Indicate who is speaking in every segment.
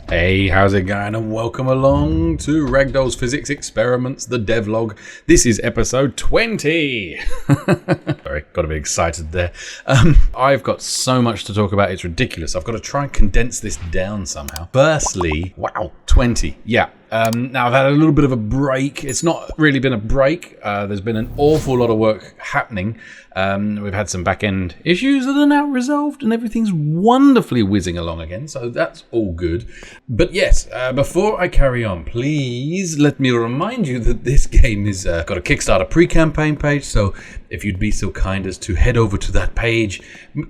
Speaker 1: Hey, how's it going? And welcome along to Ragdoll's Physics Experiments, the devlog. This is episode 20. Sorry, got a bit excited there. I've got so much to talk about, it's ridiculous. I've got to try and condense this down somehow. Firstly, wow, 20. Yeah. Now I've had a little bit of a break. It's not really been a break. There's been an awful lot of work happening. We've had some back-end issues that are now resolved and everything's wonderfully whizzing along again. So that's all good. But yes, before I carry on, please let me remind you that this game has got a Kickstarter pre-campaign page. So if you'd be so kind as to head over to that page,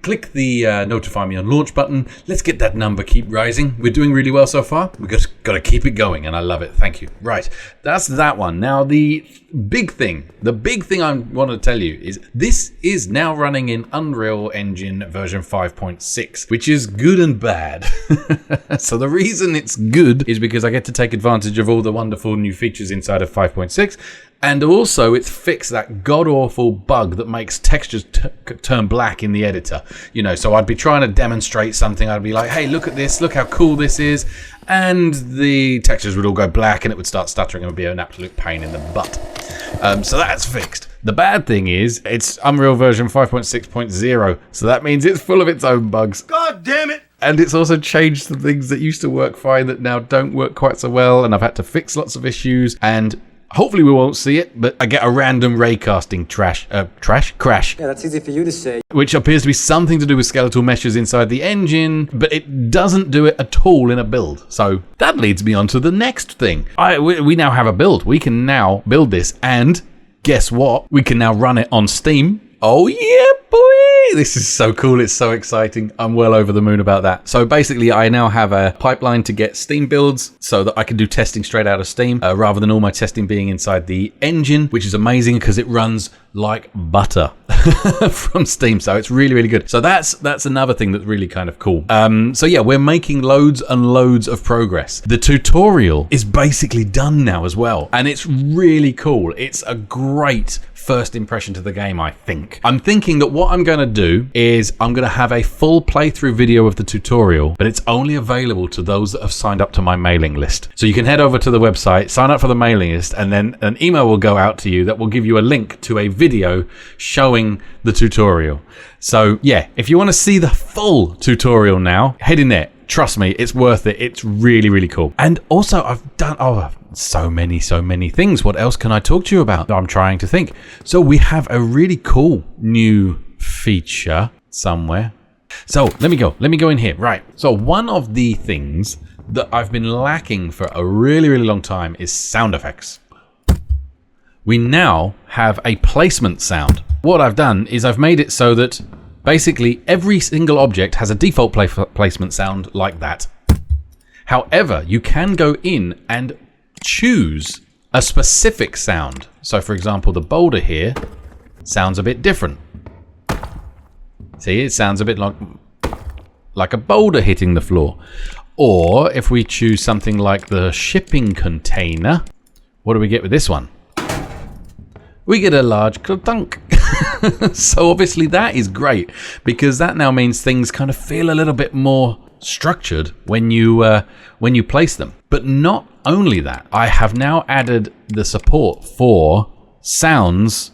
Speaker 1: click the notify me on launch button. Let's get that number keep rising. We're doing really well so far. We've just got to keep it going, and I love it. Thank you. Right, that's that one. Now the big thing I want to tell you is this is now running in Unreal Engine version 5.6, which is good and bad. So the reason it's good is because I get to take advantage of all the wonderful new features inside of 5.6. And also, it's fixed that god-awful bug that makes textures turn black in the editor. You know, so I'd be trying to demonstrate something. I'd be like, hey, look at this. Look how cool this is. And the textures would all go black and it would start stuttering and would be an absolute pain in the butt. So that's fixed. The bad thing is, it's Unreal version 5.6.0. So that means it's full of its own bugs. God damn it! And it's also changed some things that used to work fine that now don't work quite so well. And I've had to fix lots of issues. And hopefully we won't see it, but I get a random raycasting crash. Yeah, that's easy for you to say. Which appears to be something to do with skeletal meshes inside the engine, but it doesn't do it at all in a build. So that leads me on to the next thing. We now have a build. We can now build this, and guess what? We can now run it on Steam. Oh yeah, boy! This is so cool. It's so exciting. I'm well over the moon about that. So basically, I now have a pipeline to get Steam builds so that I can do testing straight out of Steam rather than all my testing being inside the engine, which is amazing because it runs like butter from Steam. So it's really, really good. So that's another thing that's really kind of cool. So yeah, we're making loads and loads of progress. The tutorial is basically done now as well. And it's really cool. It's a great first impression to the game, I think. I'm thinking that what I'm going to do is I'm going to have a full playthrough video of the tutorial, but it's only available to those that have signed up to my mailing list. So you can head over to the website, sign up for the mailing list, and then an email will go out to you that will give you a link to a video showing the tutorial. So yeah, if you want to see the full tutorial now, head in there. Trust me, it's worth it. It's really, really cool. And also I've done so many things. What else can I talk to you about? I'm trying to think. So we have a really cool new feature somewhere. So let me go in here. Right. So one of the things that I've been lacking for a really, really long time is sound effects. We now have a placement sound. What I've done is I've made it so that basically every single object has a default placement sound like that. However, you can go in and choose a specific sound. So for example, the boulder here sounds a bit different. See, it sounds a bit like a boulder hitting the floor. Or if we choose something like the shipping container, what do we get with this one? We get a large kerthunk. So obviously that is great because that now means things kind of feel a little bit more structured when you place them. But not only that, I have now added the support for sounds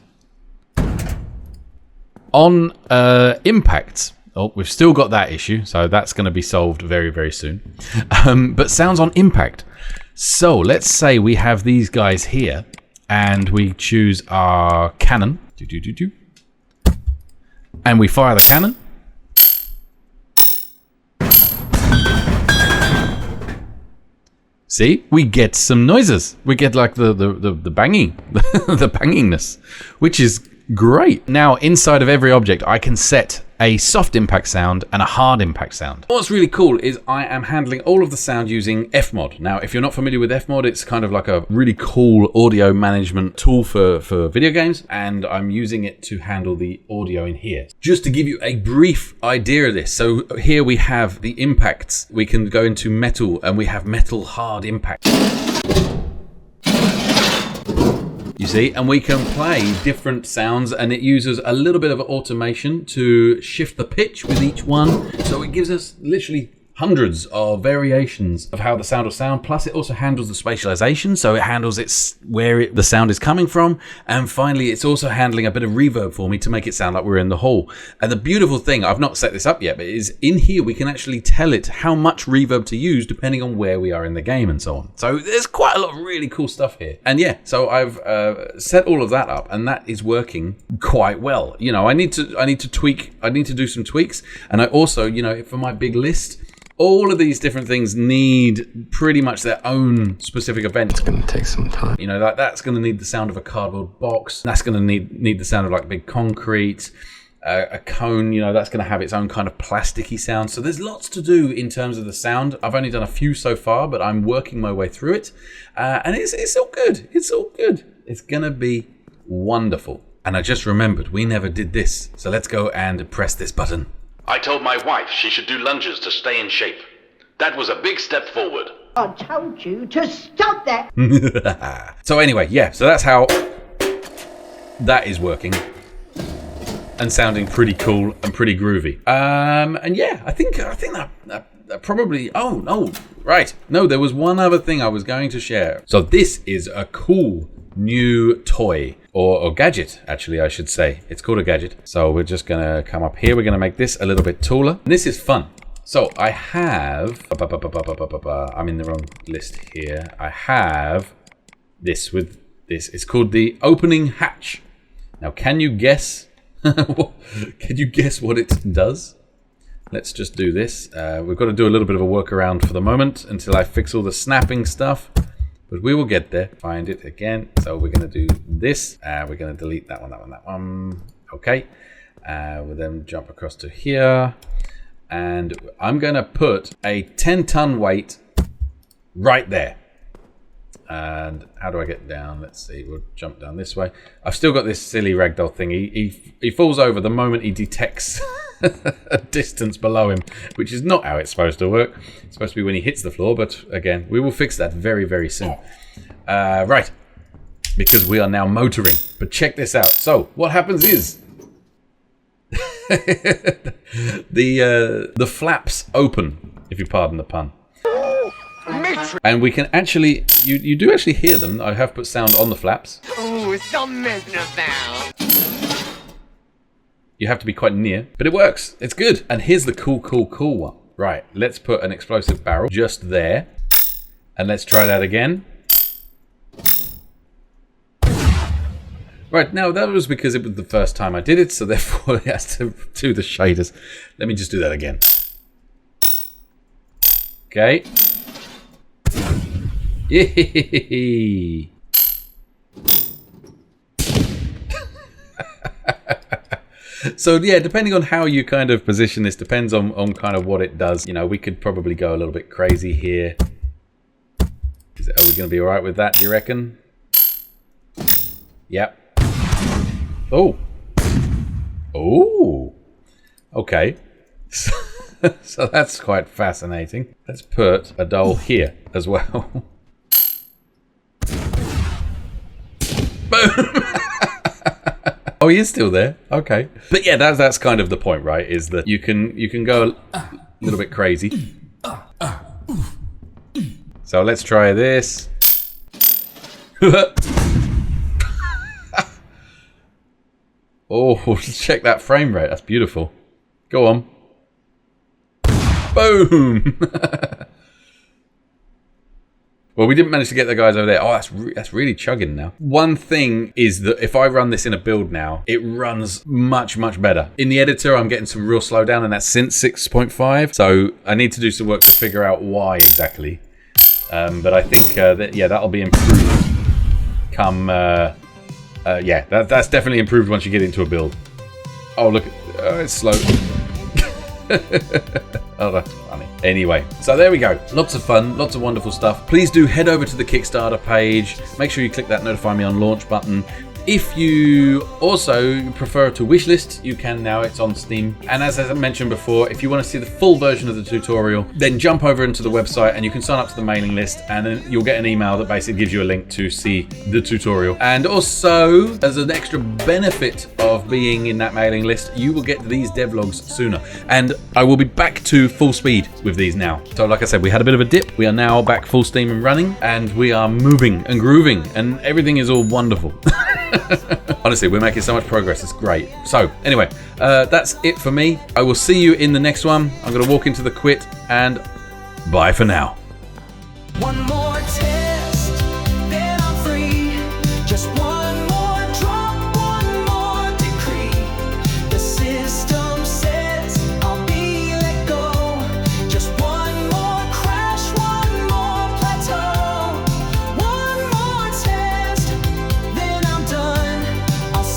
Speaker 1: on impacts. Oh, we've still got that issue, so that's going to be solved very, very soon. But sounds on impact. So let's say we have these guys here and we choose our cannon. And we fire the cannon. See, we get some noises. We get like the banging, the bangingness, which is great. Now, inside of every object, I can set a soft impact sound and a hard impact sound. What's really cool is I am handling all of the sound using FMOD. Now, if you're not familiar with FMOD, it's kind of like a really cool audio management tool for video games, and I'm using it to handle the audio in here. Just to give you a brief idea of this, so here we have the impacts. We can go into metal, and we have metal hard impact. You see, and we can play different sounds, and it uses a little bit of automation to shift the pitch with each one. So it gives us literally hundreds of variations of how the sound will sound. Plus it also handles the spatialization, so it handles where the sound is coming from. And finally, it's also handling a bit of reverb for me to make it sound like we're in the hall. And the beautiful thing, I've not set this up yet, but is in here we can actually tell it how much reverb to use depending on where we are in the game and so on. So there's quite a lot of really cool stuff here. And yeah, so I've set all of that up, and that is working quite well. You know, I need to tweak. I need to do some tweaks, and I also, you know, for my big list, all of these different things need pretty much their own specific event.
Speaker 2: It's going to take some time.
Speaker 1: You know, that's going to need the sound of a cardboard box. That's going to need the sound of like big concrete. A cone, you know, that's going to have its own kind of plasticky sound. So there's lots to do in terms of the sound. I've only done a few so far, but I'm working my way through it. And it's all good. It's all good. It's going to be wonderful. And I just remembered we never did this. So let's go and press this button.
Speaker 3: I told my wife she should do lunges to stay in shape. That was a big step forward.
Speaker 4: I told you to stop that.
Speaker 1: So anyway, yeah, so that's how that is working and sounding pretty cool and pretty groovy. And yeah, I think that probably, oh no, right. No, there was one other thing I was going to share. So this is a cool new toy. Or gadget, actually, I should say. It's called a gadget. So we're just going to come up here. We're going to make this a little bit taller. And this is fun. So I have... I'm in the wrong list here. I have this with this. It's called the opening hatch. Now, can you guess? Can you guess what it does? Let's just do this. We've got to do a little bit of a workaround for the moment until I fix all the snapping stuff. But we will get there. Find it again. So we're going to do this. We're going to delete that one. Okay. We'll then jump across to here. And I'm going to put a 10-ton weight right there. And how do I get down? Let's see. We'll jump down this way. I've still got this silly ragdoll thing. He falls over the moment he detects a distance below him, which is not how it's supposed to work. It's supposed to be when he hits the floor, but again, we will fix that very, very soon. Right, because we are now motoring. But check this out. So what happens is the flaps open, if you pardon the pun. And we can actually, you do actually hear them. I have put sound on the flaps.
Speaker 5: Ooh, stop messing about.
Speaker 1: You have to be quite near, but it works. It's good. And here's the cool one. Right, let's put an explosive barrel just there. And let's try that again. Right, now that was because it was the first time I did it, so therefore it has to do the shaders. Let me just do that again. Okay. Yay! So yeah, depending on how you kind of position this, depends on kind of what it does. You know, we could probably go a little bit crazy here. Are we going to be all right with that, do you reckon? Yep. Oh. Oh. Okay. So that's quite fascinating. Let's put a doll here as well. Boom! Oh, he is still there. Okay. But yeah, that's kind of the point, right? Is that you can go a little bit crazy. So let's try this. Oh, check that frame rate. That's beautiful. Go on. Boom! Well, we didn't manage to get the guys over there. Oh, that's really chugging now. One thing is that if I run this in a build now, it runs much, much better. In the editor, I'm getting some real slowdown, and that's since 6.5. So I need to do some work to figure out why exactly. But I think that, yeah, that'll be improved. Come, yeah, that's definitely improved once you get into a build. Oh, look, it's slow. Oh, that's funny. Anyway, so there we go. Lots of fun, lots of wonderful stuff. Please do head over to the Kickstarter page. Make sure you click that notify me on launch button. If you also prefer to wishlist, you can now. It's on Steam. And as I mentioned before, if you want to see the full version of the tutorial, then jump over into the website and you can sign up to the mailing list, and then you'll get an email that basically gives you a link to see the tutorial. And also, as an extra benefit of being in that mailing list, you will get these devlogs sooner. And I will be back to full speed with these now. So like I said, we had a bit of a dip. We are now back full steam and running, and we are moving and grooving, and everything is all wonderful. Honestly, we're making so much progress. It's great. So anyway, that's it for me. I will see you in the next one. I'm going to walk into the quit, and bye for now.
Speaker 2: One more